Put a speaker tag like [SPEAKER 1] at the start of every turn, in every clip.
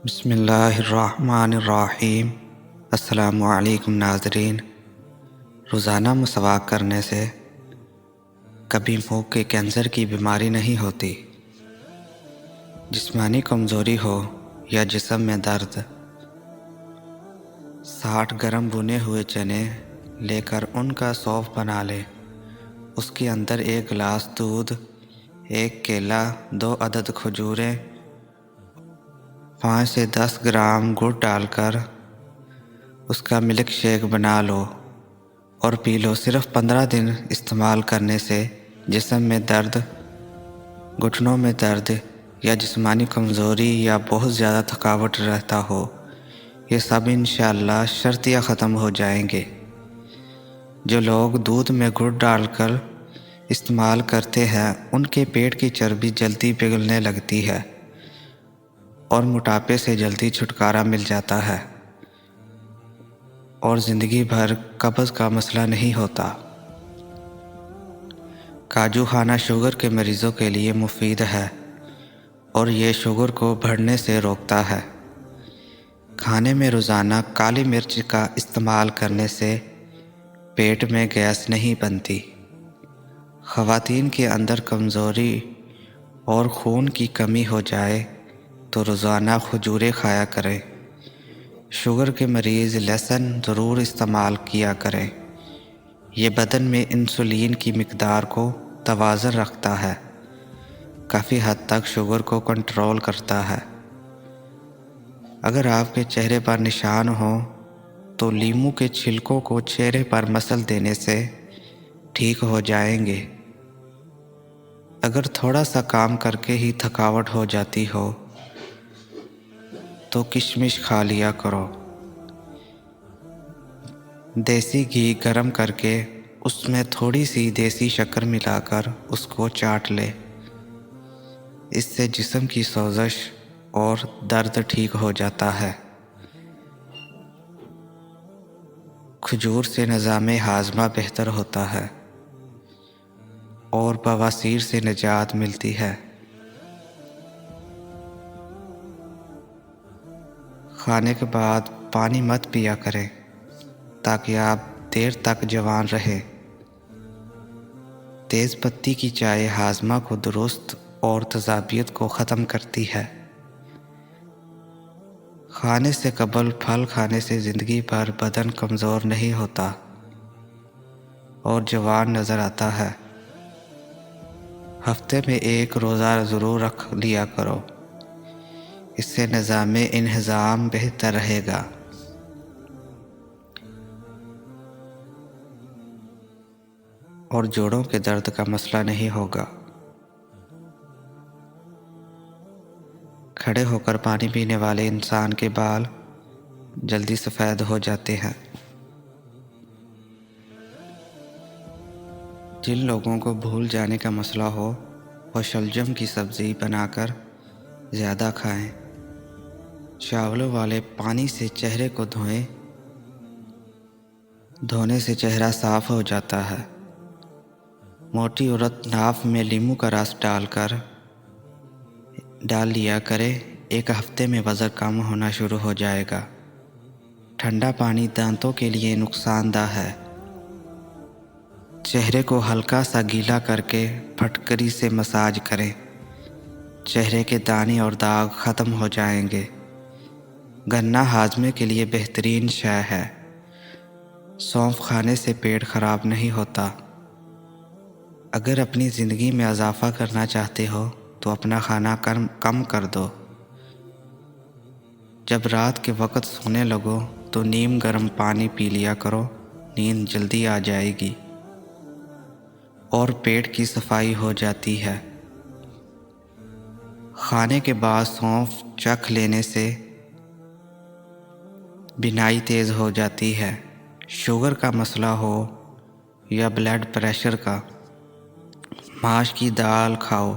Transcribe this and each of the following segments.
[SPEAKER 1] بسم اللہ الرحمن الرحیم۔ السلام علیکم ناظرین۔ روزانہ مسواک کرنے سے کبھی منہ کے کینسر کی بیماری نہیں ہوتی۔ جسمانی کمزوری ہو یا جسم میں درد، 60 گرم بنے ہوئے چنے لے کر ان کا سوپ بنا لے۔ اس کے اندر 1 گلاس دودھ، 1 کیلا، 2 عدد کھجوریں، 5 سے 10 گرام گڑ ڈال کر اس کا ملک شیک بنا لو اور پی لو۔ صرف 15 دن استعمال کرنے سے جسم میں درد، گھٹنوں میں درد یا جسمانی کمزوری یا بہت زیادہ تھکاوٹ رہتا ہو، یہ سب انشاءاللہ شرطیہ ختم ہو جائیں گے۔ جو لوگ دودھ میں گڑ ڈال کر استعمال کرتے ہیں ان کے پیٹ کی چربی جلدی پگھلنے لگتی ہے اور موٹاپے سے جلدی چھٹکارا مل جاتا ہے اور زندگی بھر قبض کا مسئلہ نہیں ہوتا۔ کاجو کھانا شوگر کے مریضوں کے لیے مفید ہے اور یہ شوگر کو بڑھنے سے روکتا ہے۔ کھانے میں روزانہ کالی مرچ کا استعمال کرنے سے پیٹ میں گیس نہیں بنتی۔ خواتین کے اندر کمزوری اور خون کی کمی ہو جائے تو روزانہ کھجوریں کھایا کریں۔ شوگر کے مریض لہسن ضرور استعمال کیا کریں۔ یہ بدن میں انسولین کی مقدار کو توازن رکھتا ہے، کافی حد تک شوگر کو کنٹرول کرتا ہے۔ اگر آپ کے چہرے پر نشان ہوں تو لیموں کے چھلکوں کو چہرے پر مسل دینے سے ٹھیک ہو جائیں گے۔ اگر تھوڑا سا کام کر کے ہی تھکاوٹ ہو جاتی ہو تو کشمش کھا لیا کرو۔ دیسی گھی گرم کر کے اس میں تھوڑی سی دیسی شکر ملا کر اس کو چاٹ لے۔ اس سے جسم کی سوزش اور درد ٹھیک ہو جاتا ہے۔ کھجور سے نظام ہاضمہ بہتر ہوتا ہے اور بواسیر سے نجات ملتی ہے۔ کھانے کے بعد پانی مت پیا کریں تاکہ آپ دیر تک جوان رہیں۔ تیز پتی کی چائے ہاضمہ کو درست اور تیزابیت کو ختم کرتی ہے۔ کھانے سے قبل پھل کھانے سے زندگی بھر بدن کمزور نہیں ہوتا اور جوان نظر آتا ہے۔ ہفتے میں 1 روزہ ضرور رکھ لیا کرو، اس سے نظام انہضام بہتر رہے گا۔ اور جوڑوں کے درد کا مسئلہ نہیں ہوگا۔ کھڑے ہو کر پانی پینے والے انسان کے بال جلدی سفید ہو جاتے ہیں۔ جن لوگوں کو بھول جانے کا مسئلہ ہو وہ شلجم کی سبزی بنا کر زیادہ کھائیں۔ چاولوں والے پانی سے چہرے کو دھوئیں، دھونے سے چہرہ صاف ہو جاتا ہے۔ موٹی عورت ناف میں لیموں کا رس ڈال لیا کرے، 1 ہفتے میں وزن کم ہونا شروع ہو جائے گا۔ ٹھنڈا پانی دانتوں کے لیے نقصان دہ ہے۔ چہرے کو ہلکا سا گیلا کر کے پھٹکری سے مساج کریں، چہرے کے دانے اور داغ ختم ہو جائیں گے۔ گنا ہاضمے کے لیے بہترین شے ہے۔ سونف کھانے سے پیٹ خراب نہیں ہوتا۔ اگر اپنی زندگی میں اضافہ کرنا چاہتے ہو تو اپنا کھانا کم کر دو۔ جب رات کے وقت سونے لگو تو نیم گرم پانی پی لیا کرو، نیند جلدی آ جائے گی اور پیٹ کی صفائی ہو جاتی ہے۔ کھانے کے بعد سونف چکھ لینے سے بینائی تیز ہو جاتی ہے۔ شوگر کا مسئلہ ہو یا بلڈ پریشر کا، ماش کی دال کھاؤ،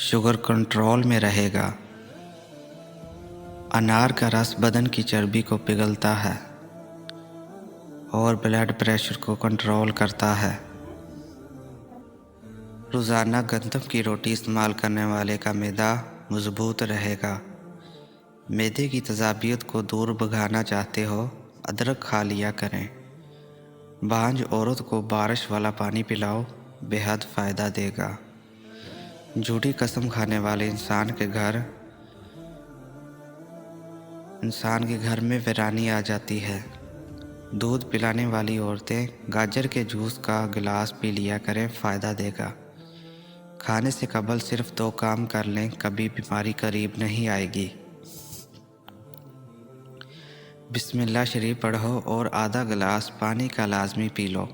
[SPEAKER 1] شوگر کنٹرول میں رہے گا۔ انار کا رس بدن کی چربی کو پگھلتا ہے اور بلڈ پریشر کو کنٹرول کرتا ہے۔ روزانہ گندم کی روٹی استعمال کرنے والے کا معدہ مضبوط رہے گا۔ معدے کی تذابیت کو دور بھگانا چاہتے ہو ادرک کھا لیا کریں۔ بانجھ عورت کو بارش والا پانی پلاؤ، بے حد فائدہ دے گا۔ جھوٹی قسم کھانے والے انسان کے گھر میں ویرانی آ جاتی ہے۔ دودھ پلانے والی عورتیں گاجر کے جوس کا گلاس پی لیا کریں، فائدہ دے گا۔ کھانے سے قبل صرف 2 کام کر لیں، کبھی بیماری قریب نہیں آئے گی۔ بسم اللہ شریف پڑھو اور آدھا گلاس پانی کا لازمی پی لو۔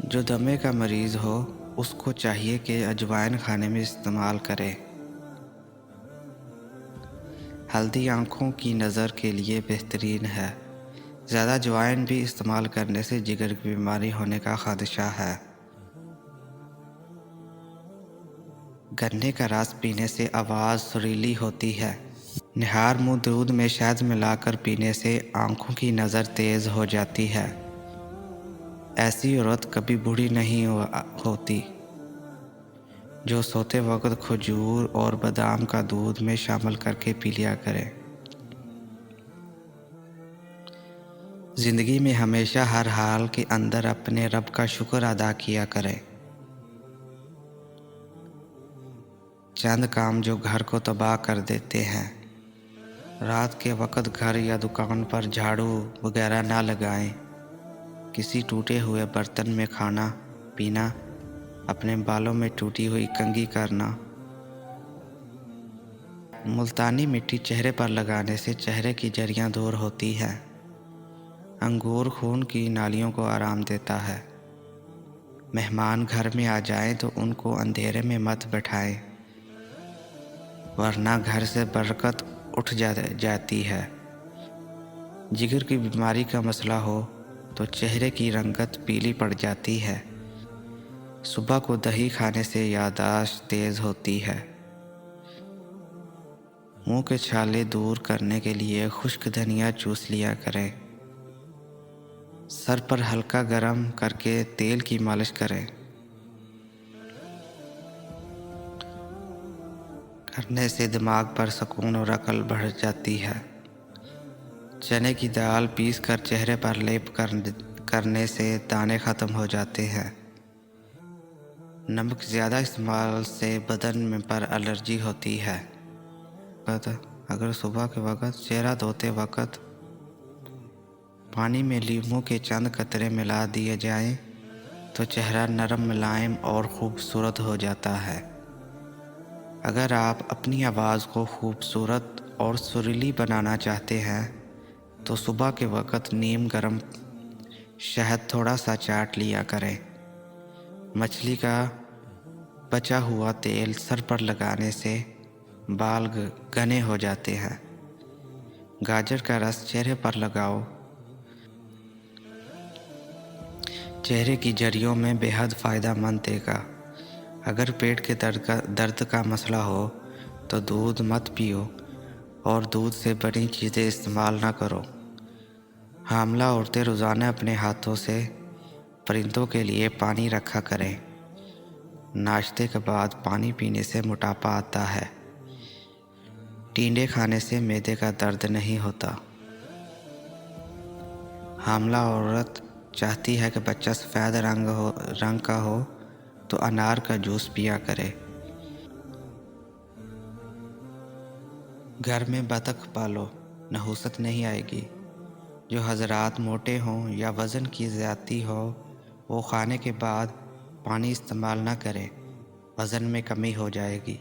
[SPEAKER 1] جو دمے کا مریض ہو اس کو چاہیے کہ اجوائن کھانے میں استعمال کرے۔ ہلدی آنکھوں کی نظر کے لیے بہترین ہے۔ زیادہ اجوائن بھی استعمال کرنے سے جگر کی بیماری ہونے کا خدشہ ہے۔ گنے کا رس پینے سے آواز سریلی ہوتی ہے۔ نہار منہ دودھ میں شہد ملا کر پینے سے آنکھوں کی نظر تیز ہو جاتی ہے۔ ایسی عورت کبھی بوڑھی نہیں ہوتی جو سوتے وقت کھجور اور بادام کا دودھ میں شامل کر کے پی لیا کرے۔ زندگی میں ہمیشہ ہر حال کے اندر اپنے رب کا شکر ادا کیا کرے۔ چند کام جو گھر کو تباہ کر دیتے ہیں۔ رات کے وقت گھر یا دکان پر جھاڑو وغیرہ نہ لگائیں۔ کسی ٹوٹے ہوئے برتن میں کھانا پینا، اپنے بالوں میں ٹوٹی ہوئی کنگھی کرنا۔ ملتانی مٹی چہرے پر لگانے سے چہرے کی جریاں دور ہوتی ہیں۔ انگور خون کی نالیوں کو آرام دیتا ہے۔ مہمان گھر میں آ جائیں تو ان کو اندھیرے میں مت بٹھائیں، ورنہ گھر سے برکت اٹھ جاتی ہے۔ جگر کی بیماری کا مسئلہ ہو تو چہرے کی رنگت پیلی پڑ جاتی ہے۔ صبح کو دہی کھانے سے یادداشت تیز ہوتی ہے۔ منہ کے چھالے دور کرنے کے لیے خشک دھنیا چوس لیا کریں۔ سر پر ہلکا گرم کر کے تیل کی مالش کریں۔ کرنے سے دماغ پر سکون اور عقل بڑھ جاتی ہے۔ چنے کی دال پیس کر چہرے پر لیپ کرنے سے دانے ختم ہو جاتے ہیں۔ نمک زیادہ استعمال سے بدن پر الرجی ہوتی ہے۔ اگر صبح کے وقت چہرہ دھوتے وقت پانی میں لیموں کے چند قطرے ملا دیے جائیں تو چہرہ نرم، ملائم اور خوبصورت ہو جاتا ہے۔ اگر آپ اپنی آواز کو خوبصورت اور سریلی بنانا چاہتے ہیں تو صبح کے وقت نیم گرم شہد تھوڑا سا چاٹ لیا کریں۔ مچھلی کا بچا ہوا تیل سر پر لگانے سے بال گھنے ہو جاتے ہیں۔ گاجر کا رس چہرے پر لگاؤ، چہرے کی جریوں میں بے حد فائدہ مند دے گا۔ اگر پیٹ کے درد کا مسئلہ ہو تو دودھ مت پیو اور دودھ سے بنی چیزیں استعمال نہ کرو۔ حاملہ عورتیں روزانہ اپنے ہاتھوں سے پرندوں کے لیے پانی رکھا کریں۔ ناشتے کے بعد پانی پینے سے موٹاپا آتا ہے۔ ٹینڈے کھانے سے معدے کا درد نہیں ہوتا۔ حاملہ عورت چاہتی ہے کہ بچہ سفید رنگ کا ہو تو انار کا جوس پیا کرے۔ گھر میں بطخ پالو، نحوست نہیں آئے گی۔ جو حضرات موٹے ہوں یا وزن کی زیادتی ہو وہ کھانے کے بعد پانی استعمال نہ کریں، وزن میں کمی ہو جائے گی۔